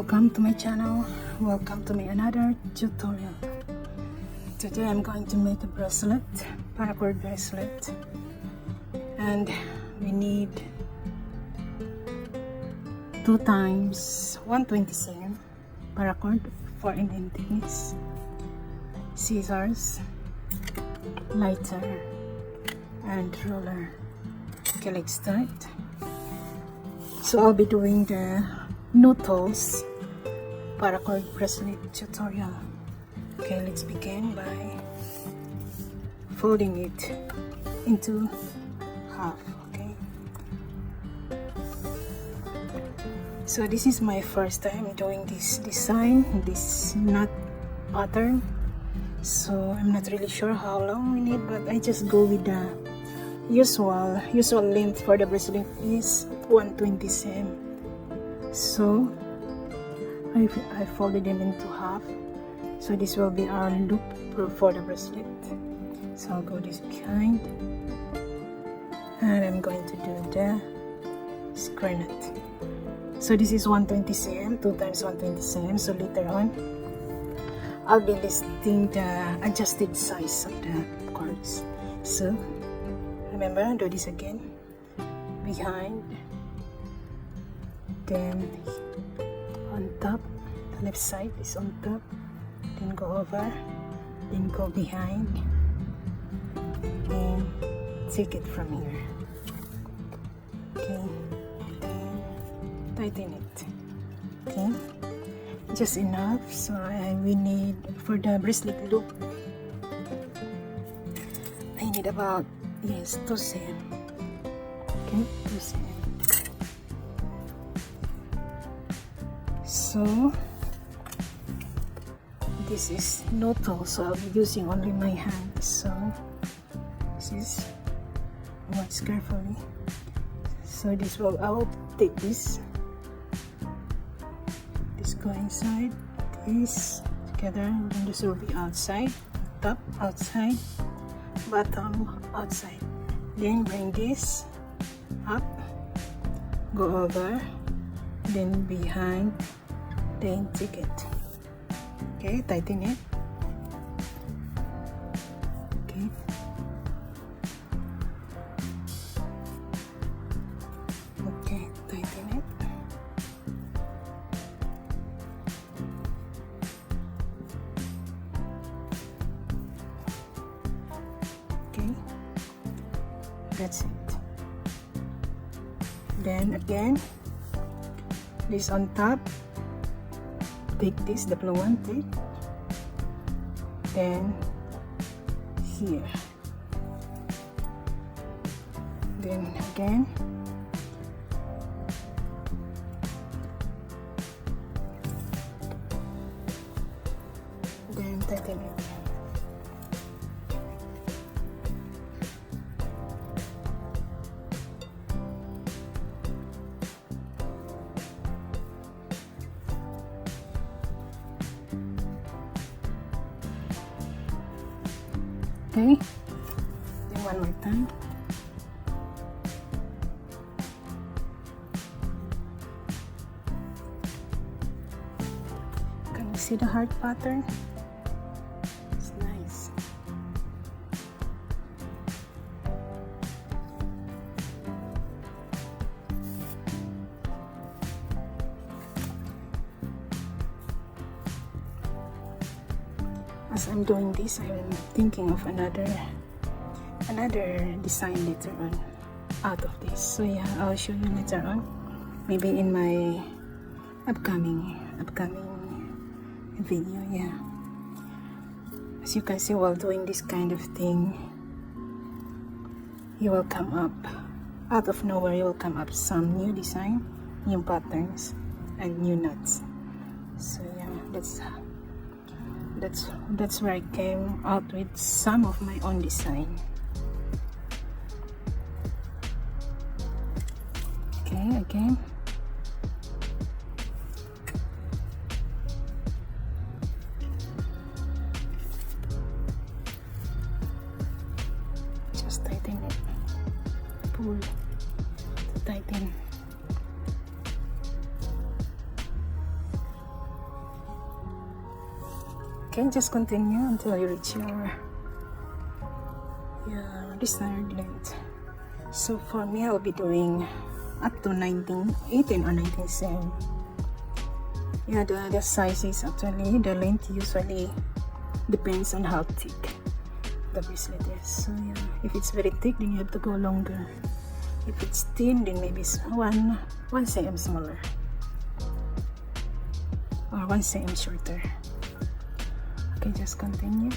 welcome to my channel. Welcome to my another tutorial. Today I'm going to make a bracelet, paracord bracelet, and we need 2 times 127 paracord for Indian thickness, scissors, lighter, and roller. Okay, let's start. So I'll be doing the noodles paracord bracelet tutorial. Okay, let's begin by folding it into half. Okay, so this is my first time doing this design, this knot pattern, so I'm not really sure how long we need, but I just go with the usual length for the bracelet is 127. So I folded them into half, so this will be our loop for the bracelet. So I'll go this behind, and I'm going to do the square knot. So this is 127, 2 times 127. So later on I'll be listing the adjusted size of the cords. So remember, do this again, behind, then on top, the left side is on top, then go over, then go behind, and take it from here. Okay, then tighten it. Okay, just enough. So we need, for the bracelet loop, I need about 2 cm. Okay, 2 cm. So this is noodle, so I'll be using only my hand. So this is, watch carefully. So this will, I will take this go inside, this together, and then this will be outside, top outside, bottom outside. Then bring this up, go over, then behind, then take it. Okay, tighten it. Okay, okay, tighten it. Okay, that's it. Then again, this on top, take this, the blue one, take, then here, then again, then tighten it. Okay, then one more time. Can you see the heart pattern? It's nice. As I'm doing this, I'm thinking of another design later on out of this. So yeah, I'll show you later on, maybe in my upcoming video. Yeah, as you can see, while doing this kind of thing, you will come up out of nowhere, you will come up some new design, new patterns, and new knots. So yeah, that's where I came out with some of my own design. Okay, again. Just tighten it. Pull to tighten. Okay, just continue until you reach your desired length. So for me, I'll be doing up to 19, 18 or 19 cm. Yeah, the size is actually, the length usually depends on how thick the bracelet is. So yeah, if it's very thick, then you have to go longer. If it's thin, then maybe it's 1 cm smaller or 1 cm shorter. Okay, just continue.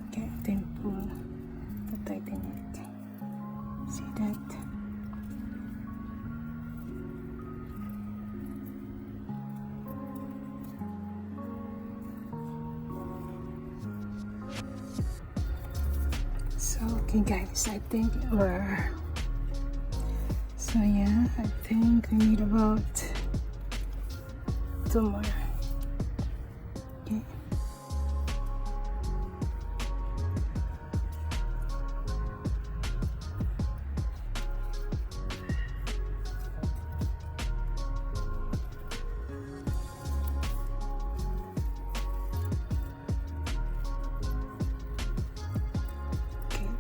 Okay, then pull to tighten it. See that? So okay guys, I think so yeah, I think we need about 2 more. Okay.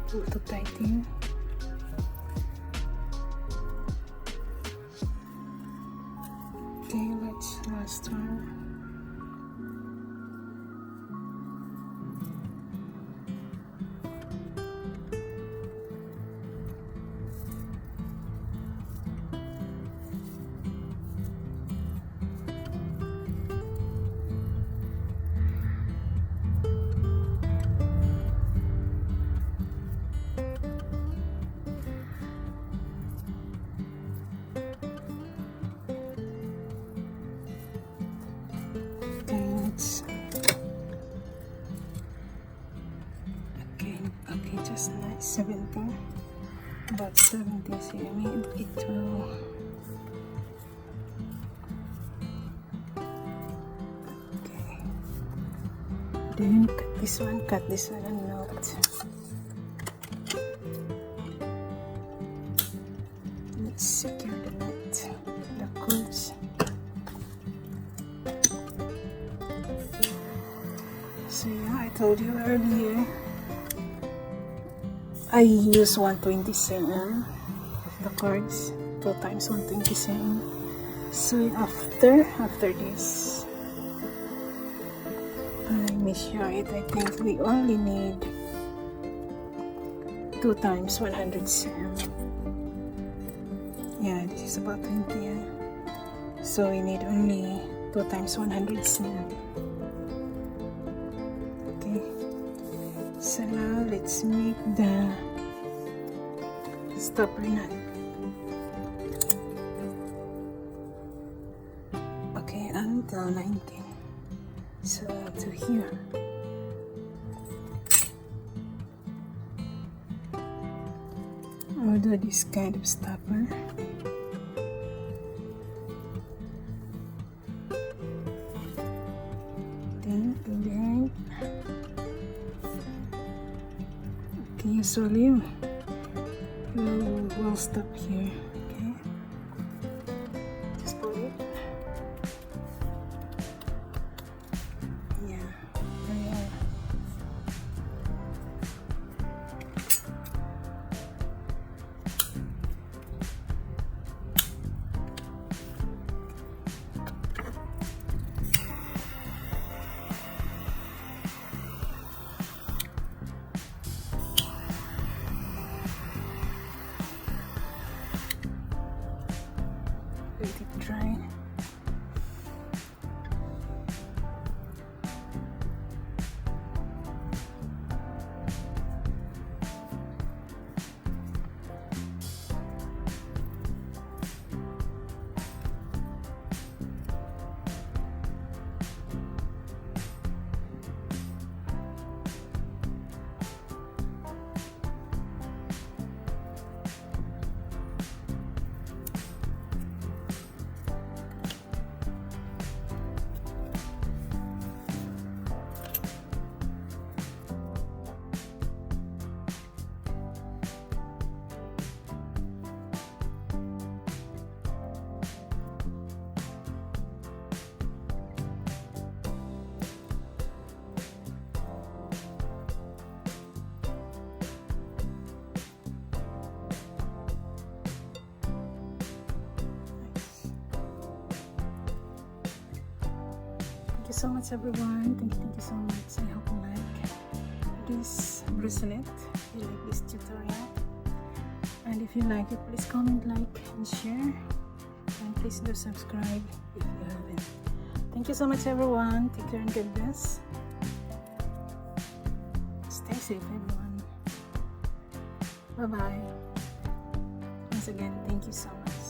Pull to tighten. Okay, let's last one. Okay, just nice. 17, about 70 cm. It will. Okay. Then cut this one, and not. Let's secure the knot, the cords. So yeah, I told you earlier, I use 120 cm the cords, 2 times 120 cm. So after this, I measure it. I think we only need 2 times 100 cm. Yeah, this is about 20. Yeah. So we need only 2 times 100 cm. So now let's make the stopper knot. Okay, until 19. So to here. I'll do this kind of stopper. Then go behind. Usually we'll stop here. Okay, just pull it. Yeah, there you are. Let it dry. so much everyone. Thank you so much. I hope you like this bracelet. If you like this tutorial. And if you like it, please comment, like, and share. And please do subscribe if you haven't. Thank you so much everyone. Take care and God bless. Stay safe everyone. Bye bye. Once again, thank you so much.